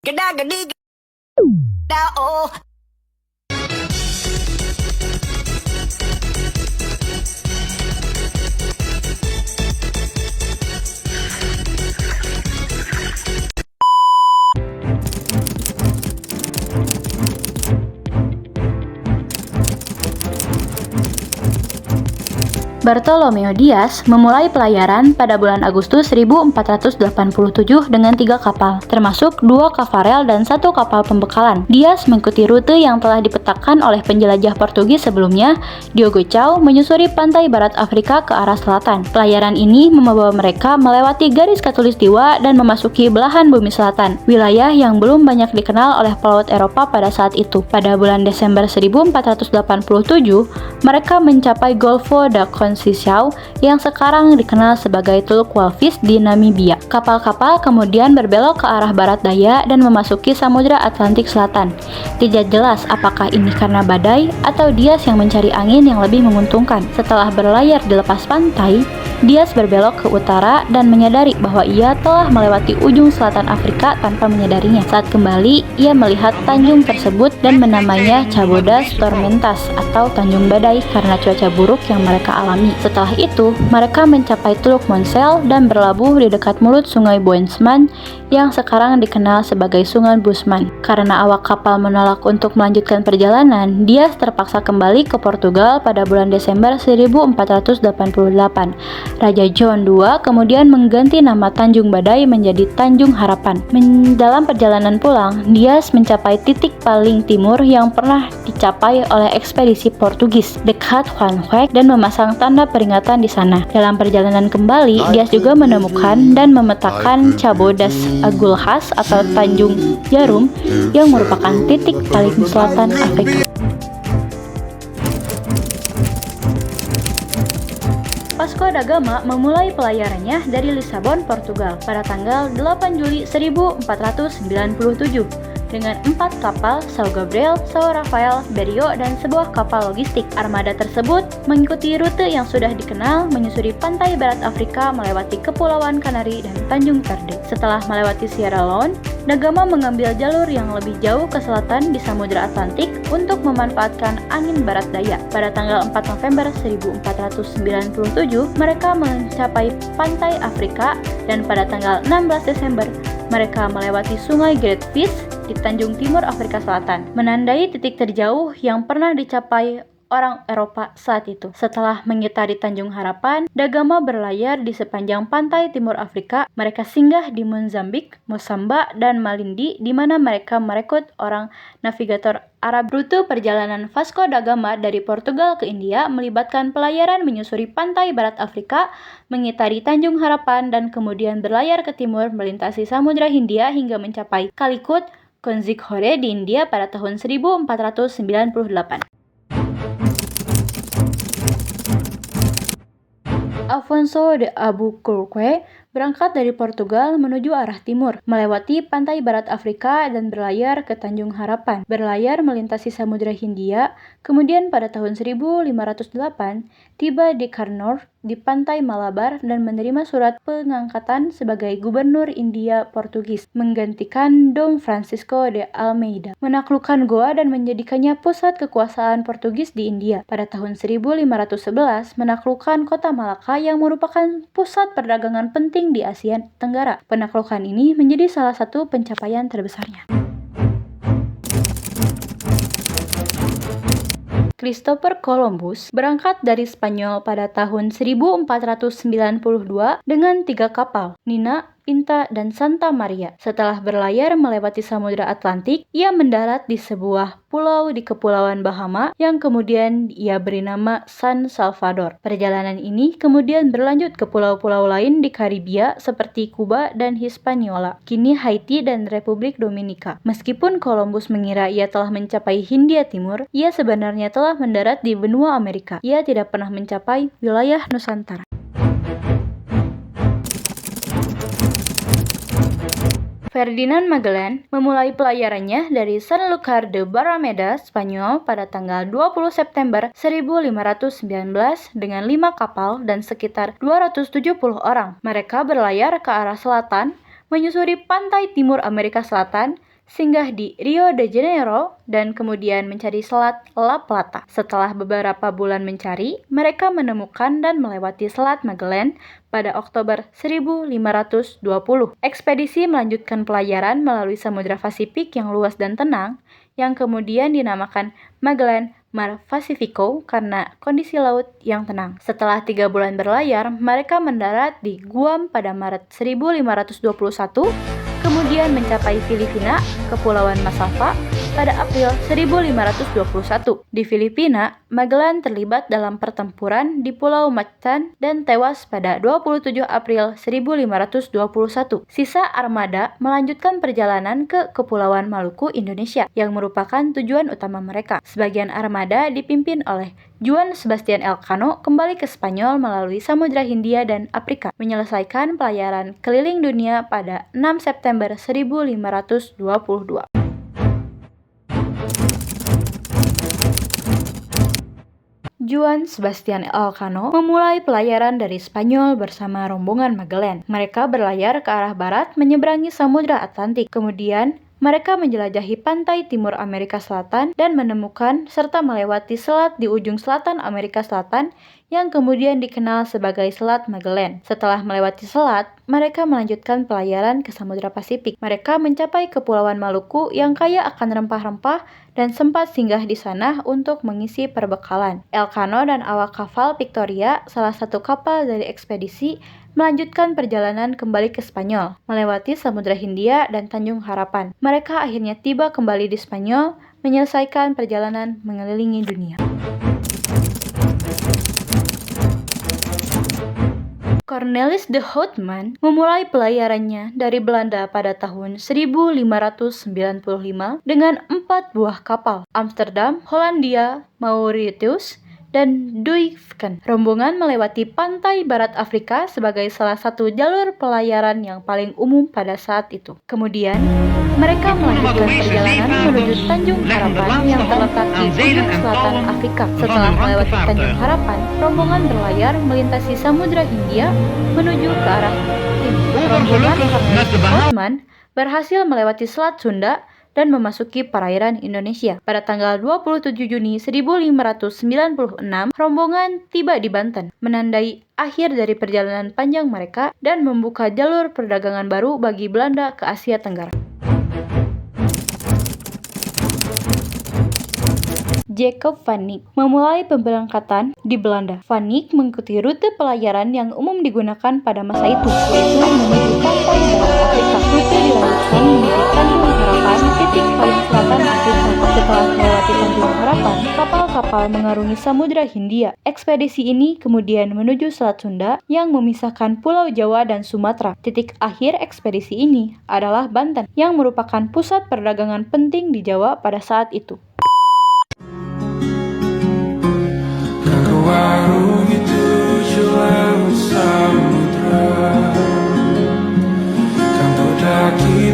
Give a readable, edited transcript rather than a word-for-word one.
Gada oh. Bartolomeo Dias memulai pelayaran pada bulan Agustus 1487 dengan 3 kapal, termasuk 2 kavarel dan 1 kapal pembekalan. Dias mengikuti rute yang telah dipetakan oleh penjelajah Portugis sebelumnya, Diogo Cao, menyusuri pantai barat Afrika ke arah selatan. Pelayaran ini membawa mereka melewati garis khatulistiwa dan memasuki belahan bumi selatan, wilayah yang belum banyak dikenal oleh pelaut Eropa pada saat itu. Pada bulan Desember 1487, mereka mencapai Golfo da Conceição yang sekarang dikenal sebagai Teluk Walvis di Namibia. Kapal-kapal kemudian berbelok ke arah barat daya dan memasuki Samudra Atlantik Selatan. Tidak jelas apakah ini karena badai atau Dias yang mencari angin yang lebih menguntungkan. Setelah berlayar di lepas pantai, Dias berbelok ke utara dan menyadari bahwa ia telah melewati ujung selatan Afrika tanpa menyadarinya. Saat kembali, ia melihat tanjung tersebut dan menamainya Cabo das Tormentas atau Tanjung Badai karena cuaca buruk yang mereka alami. Setelah itu, mereka mencapai Teluk Monsel dan berlabuh di dekat mulut Sungai Boensman yang sekarang dikenal sebagai Sungai Busman. Karena awak kapal menolak untuk melanjutkan perjalanan, Dias terpaksa kembali ke Portugal pada bulan Desember 1488. Raja John II kemudian mengganti nama Tanjung Badai menjadi Tanjung Harapan. Dalam perjalanan pulang, Dias mencapai titik paling timur yang pernah dicapai oleh ekspedisi Portugis, dekat Juan dan memasang tanda peringatan di sana. Dalam perjalanan kembali, Dias juga menemukan dan memetakan Cabo das Agulhas atau Tanjung Jarum yang merupakan titik paling selatan Afrika. Vasco da Gama memulai pelayarannya dari Lisabon, Portugal pada tanggal 8 Juli 1497 dengan 4 kapal São Gabriel, São Rafael, Berrio, dan sebuah kapal logistik. Armada tersebut mengikuti rute yang sudah dikenal menyusuri pantai barat Afrika melewati Kepulauan Kanari dan Tanjung Verde. Setelah melewati Sierra Leone, Da Gama mengambil jalur yang lebih jauh ke selatan di Samudra Atlantik untuk memanfaatkan angin barat daya. Pada tanggal 4 November 1497, mereka mencapai pantai Afrika dan pada tanggal 16 Desember, mereka melewati Sungai Great Fish di Tanjung Timur Afrika Selatan, menandai titik terjauh yang pernah dicapai orang Eropa saat itu. Setelah mengitari Tanjung Harapan, Da Gama berlayar di sepanjang pantai timur Afrika. Mereka singgah di Mozambik, Mosamba, dan Malindi, di mana mereka merekrut orang navigator Arab. Rute perjalanan Vasco da Gama dari Portugal ke India melibatkan pelayaran menyusuri pantai barat Afrika, mengitari Tanjung Harapan, dan kemudian berlayar ke timur melintasi Samudra Hindia hingga mencapai Calicut, Kozhikode di India pada tahun 1498. Afonso de Albuquerque berangkat dari Portugal menuju arah timur, melewati pantai barat Afrika dan berlayar ke Tanjung Harapan. Berlayar melintasi Samudra Hindia, kemudian pada tahun 1508 tiba di Carnor di pantai Malabar dan menerima surat pengangkatan sebagai gubernur India Portugis, menggantikan Dom Francisco de Almeida, menaklukkan Goa dan menjadikannya pusat kekuasaan Portugis di India. Pada tahun 1511 menaklukkan kota Malaka yang merupakan pusat perdagangan penting di Asia Tenggara. Penaklukan ini menjadi salah satu pencapaian terbesarnya. Christopher Columbus berangkat dari Spanyol pada tahun 1492 dengan 3 kapal, Nina, Pinta, dan Santa Maria. Setelah berlayar melewati Samudra Atlantik, ia mendarat di sebuah pulau di Kepulauan Bahama yang kemudian ia beri nama San Salvador. Perjalanan ini kemudian berlanjut ke pulau-pulau lain di Karibia seperti Kuba dan Hispaniola, kini Haiti dan Republik Dominika. Meskipun Columbus mengira ia telah mencapai Hindia Timur, ia sebenarnya telah mendarat di benua Amerika. Ia tidak pernah mencapai wilayah Nusantara. Ferdinand Magellan memulai pelayarannya dari Sanlúcar de Barrameda, Spanyol pada tanggal 20 September 1519 dengan 5 kapal dan sekitar 270 orang. Mereka berlayar ke arah selatan, menyusuri pantai timur Amerika Selatan, singgah di Rio de Janeiro, dan kemudian mencari Selat La Plata. Setelah beberapa bulan mencari, mereka menemukan dan melewati Selat Magellan pada Oktober 1520. Ekspedisi melanjutkan pelayaran melalui Samudra Pasifik yang luas dan tenang, yang kemudian dinamakan Magellan Mar Pacifico karena kondisi laut yang tenang. Setelah 3 bulan berlayar, mereka mendarat di Guam pada Maret 1521, kemudian mencapai Filipina, Kepulauan Masava, pada April 1521. Di Filipina, Magellan terlibat dalam pertempuran di Pulau Mactan dan tewas pada 27 April 1521. Sisa armada melanjutkan perjalanan ke Kepulauan Maluku, Indonesia, yang merupakan tujuan utama mereka. Sebagian armada dipimpin oleh Juan Sebastian Elcano kembali ke Spanyol melalui Samudra Hindia dan Afrika, menyelesaikan pelayaran keliling dunia pada 6 September 1522. Juan Sebastian Elcano memulai pelayaran dari Spanyol bersama rombongan Magellan. Mereka berlayar ke arah barat menyeberangi Samudra Atlantik. Kemudian, mereka menjelajahi pantai timur Amerika Selatan dan menemukan serta melewati selat di ujung selatan Amerika Selatan yang kemudian dikenal sebagai Selat Magellan. Setelah melewati selat, mereka melanjutkan pelayaran ke Samudra Pasifik. Mereka mencapai Kepulauan Maluku yang kaya akan rempah-rempah dan sempat singgah di sana untuk mengisi perbekalan. Elcano dan awak kapal Victoria, salah satu kapal dari ekspedisi, melanjutkan perjalanan kembali ke Spanyol, melewati Samudra Hindia dan Tanjung Harapan. Mereka akhirnya tiba kembali di Spanyol, menyelesaikan perjalanan mengelilingi dunia. Cornelis de Houtman memulai pelayarannya dari Belanda pada tahun 1595 dengan 4 buah kapal, Amsterdam, Hollandia, Mauritius, dan Duiven. Rombongan melewati pantai barat Afrika sebagai salah satu jalur pelayaran yang paling umum pada saat itu. Kemudian, mereka melanjutkan perjalanan menuju Tanjung Harapan yang terletak di ujung selatan Afrika. Setelah melewati Tanjung Harapan, rombongan berlayar melintasi Samudra Hindia menuju ke arah timur. Rombongan Cornelis de Houtman berhasil melewati Selat Sunda dan memasuki perairan Indonesia. Pada tanggal 27 Juni 1596, rombongan tiba di Banten, menandai akhir dari perjalanan panjang mereka dan membuka jalur perdagangan baru bagi Belanda ke Asia Tenggara. Jacob van Eyck memulai pemberangkatan di Belanda. Van Eyck mengikuti rute pelayaran yang umum digunakan pada masa itu, yaitu menuju pantai barat Afrika. Rute dilanjutkan menuju Tanjung Harapan, titik paling selatan Afrika. Setelah melewati Tanjung Harapan, kapal-kapal mengarungi Samudra Hindia. Ekspedisi ini kemudian menuju Selat Sunda yang memisahkan Pulau Jawa dan Sumatera. Titik akhir ekspedisi ini adalah Banten, yang merupakan pusat perdagangan penting di Jawa pada saat itu. Warungi tujuh laut samudra, kan kau daki